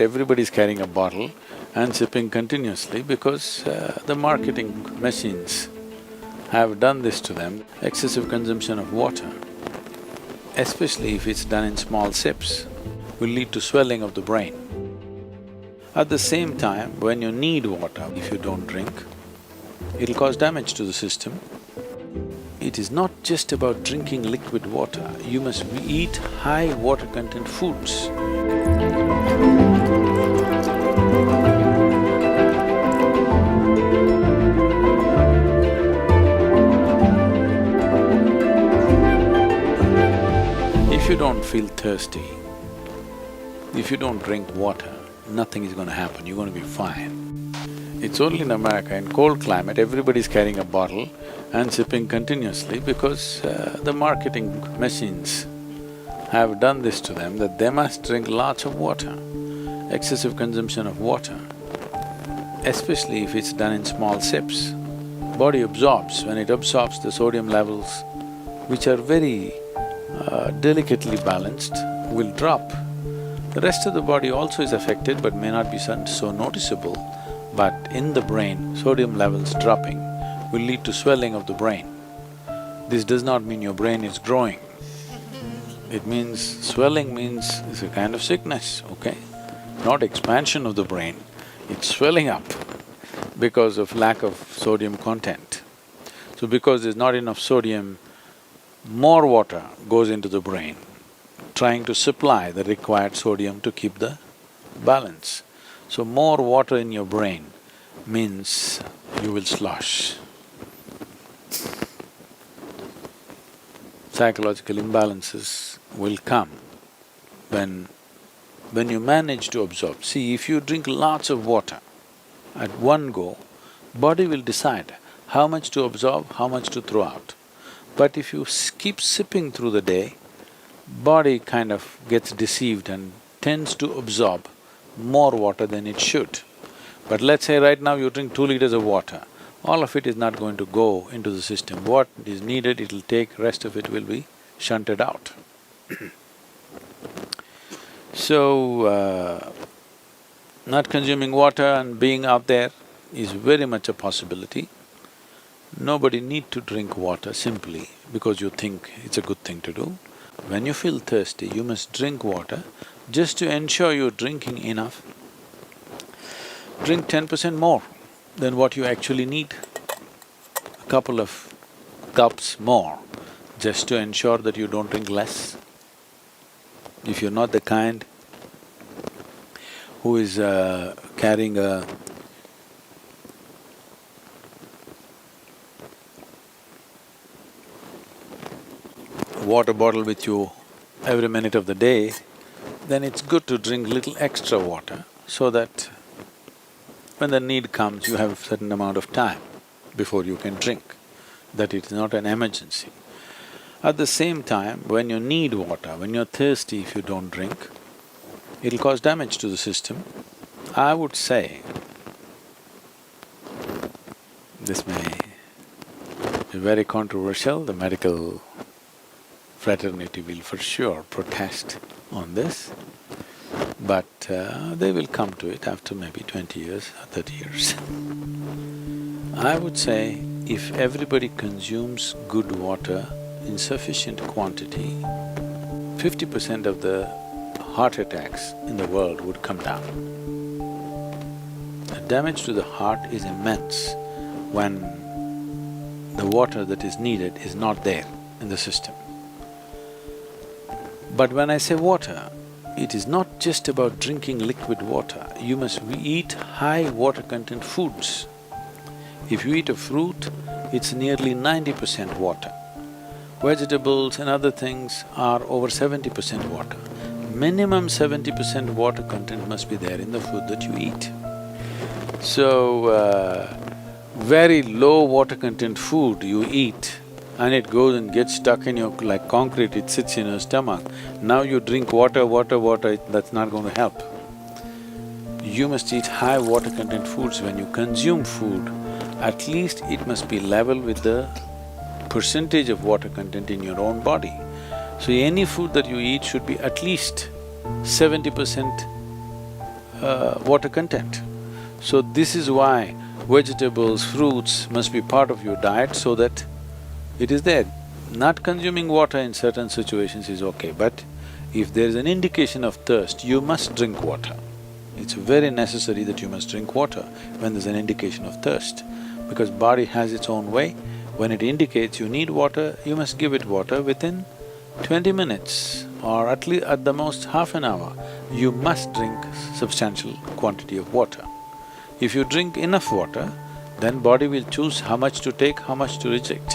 Everybody's carrying a bottle and sipping continuously because the marketing machines have done this to them. Excessive consumption of water, especially if it's done in small sips, will lead to swelling of the brain. At the same time, when you need water, if you don't drink, it'll cause damage to the system. It is not just about drinking liquid water, you must eat high water content foods. If you don't feel thirsty, if you don't drink water, nothing is going to happen, you're going to be fine. It's only in America, in cold climate, everybody's carrying a bottle and sipping continuously because the marketing machines have done this to them that they must drink lots of water. Excessive consumption of water, especially if it's done in small sips, body absorbs. When it absorbs, the sodium levels, which are very delicately balanced, will drop. The rest of the body also is affected but may not be so noticeable, but in the brain, sodium levels dropping will lead to swelling of the brain. This does not mean your brain is growing. It means… swelling means it's a kind of sickness, okay? Not expansion of the brain, it's swelling up because of lack of sodium content. So because there's not enough sodium, more water goes into the brain, trying to supply the required sodium to keep the balance. So more water in your brain means you will slosh. Psychological imbalances will come when you manage to absorb. See, if you drink lots of water at one go, body will decide how much to absorb, how much to throw out. But if you keep sipping through the day, body kind of gets deceived and tends to absorb more water than it should. But let's say right now you drink 2 liters of water, all of it is not going to go into the system. What is needed, it'll take, rest of it will be shunted out. So, not consuming water and being out there is very much a possibility. Nobody need to drink water simply because you think it's a good thing to do. When you feel thirsty, you must drink water just to ensure you're drinking enough. Drink 10% more than what you actually need, a couple of cups more, just to ensure that you don't drink less. If you're not the kind who is carrying a water bottle with you every minute of the day, then it's good to drink little extra water so that when the need comes, you have a certain amount of time before you can drink, that it is not an emergency. At the same time, when you need water, when you're thirsty, if you don't drink, it'll cause damage to the system. I would say, this may be very controversial, the medical fraternity will for sure protest on this, but they will come to it after maybe 20 years or 30 years. I would say if everybody consumes good water in sufficient quantity, 50% of the heart attacks in the world would come down. The damage to the heart is immense when the water that is needed is not there in the system. But when I say water, it is not just about drinking liquid water, you must eat high water content foods. If you eat a fruit, it's nearly 90% water. Vegetables and other things are over 70% water. Minimum 70% water content must be there in the food that you eat. So, very low water content food you eat and it goes and gets stuck in your… like concrete, it sits in your stomach. Now you drink water, that's not going to help. You must eat high water content foods. When you consume food, at least it must be level with the percentage of water content in your own body. So any food that you eat should be at least 70% water content. So this is why vegetables, fruits must be part of your diet so that it is there. Not consuming water in certain situations is okay, but if there is an indication of thirst, you must drink water. It's very necessary that you must drink water when there's an indication of thirst, because body has its own way. When it indicates you need water, you must give it water within 20 minutes or at the most half an hour. You must drink substantial quantity of water. If you drink enough water, then body will choose how much to take, how much to reject.